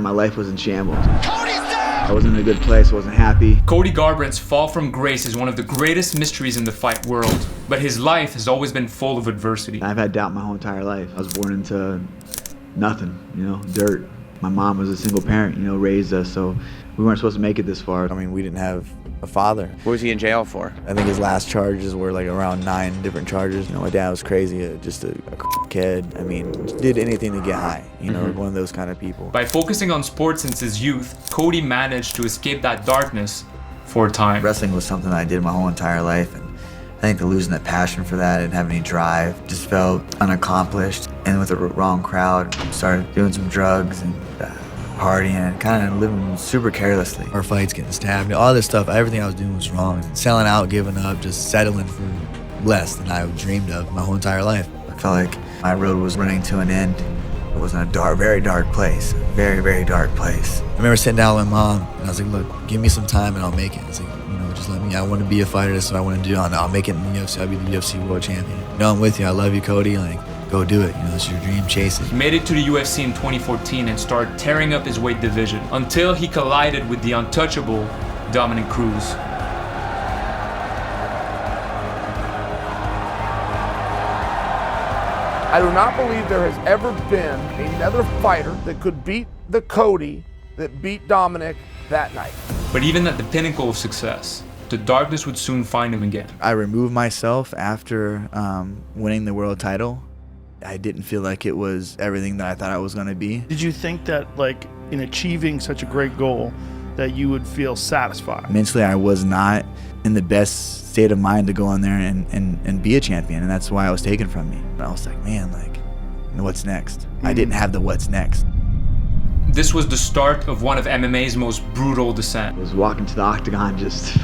my life was in shambles. I wasn't in a good place, I wasn't happy. Cody Garbrandt's fall from grace is one of the greatest mysteries in the fight world, but his life has always been full of adversity. I've had doubt my whole entire life. I was born into nothing, dirt. My mom was a single parent, raised us, so we weren't supposed to make it this far. I mean, we didn't have a father. What was he in jail for? I think his last charges were like around 9 different charges. My dad was crazy, just a kid. I mean, did anything to get high, one of those kind of people. By focusing on sports since his youth, Cody managed to escape that darkness for a time. Wrestling was something I did my whole entire life, and I think losing that passion for that and having any drive just felt unaccomplished. And with the wrong crowd, started doing some drugs and partying and kind of living super carelessly. Our fights, getting stabbed, all this stuff, everything I was doing was wrong. Selling out, giving up, just settling for less than I dreamed of my whole entire life. I felt like my road was running to an end. It was in a very dark place, very, very dark place. I remember sitting down with my mom and I was like, look, give me some time and I'll make it. It's like, just let me, I want to be a fighter, that's what I want to do. I'll make it in the UFC, I'll be the UFC world champion. I'm with you, I love you, Cody, go do it, it's your dream, chase it. He made it to the UFC in 2014 and started tearing up his weight division until he collided with the untouchable Dominic Cruz. I do not believe there has ever been another fighter that could beat the Cody that beat Dominic that night. But even at the pinnacle of success, the darkness would soon find him again. I removed myself after winning the world title. I didn't feel like it was everything that I thought I was going to be. Did you think that, in achieving such a great goal, that you would feel satisfied? Mentally, I was not in the best state of mind to go in there and be a champion, and that's why it was taken from me. And I was like, man, what's next? I didn't have the what's next. This was the start of one of MMA's most brutal descent. I was walking to the octagon just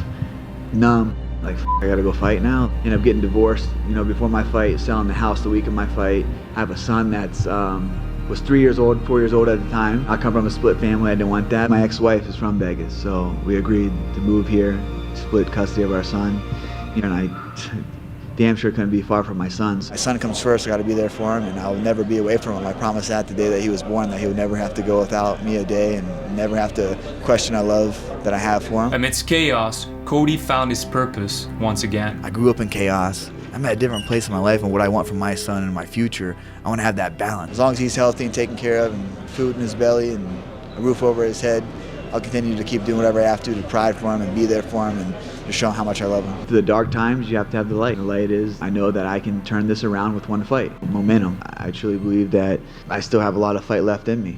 numb. I gotta go fight now. Ended up getting divorced, before my fight, selling the house the week of my fight. I have a son that's was 3 years old, 4 years old at the time. I come from a split family, I didn't want that. My ex-wife is from Vegas, so we agreed to move here, split custody of our son. And I damn sure couldn't be far from my son. My son comes first, I gotta be there for him, and I'll never be away from him. I promised that the day that he was born, that he would never have to go without me a day and never have to question our love that I have for him. Amidst chaos, Cody found his purpose once again. I grew up in chaos. I'm at a different place in my life, and what I want from my son and my future, I want to have that balance. As long as he's healthy and taken care of, and food in his belly and a roof over his head, I'll continue to keep doing whatever I have to provide for him and be there for him and to show him how much I love him. Through the dark times, you have to have the light. The light is, I know that I can turn this around with one fight. Momentum. I truly believe that I still have a lot of fight left in me.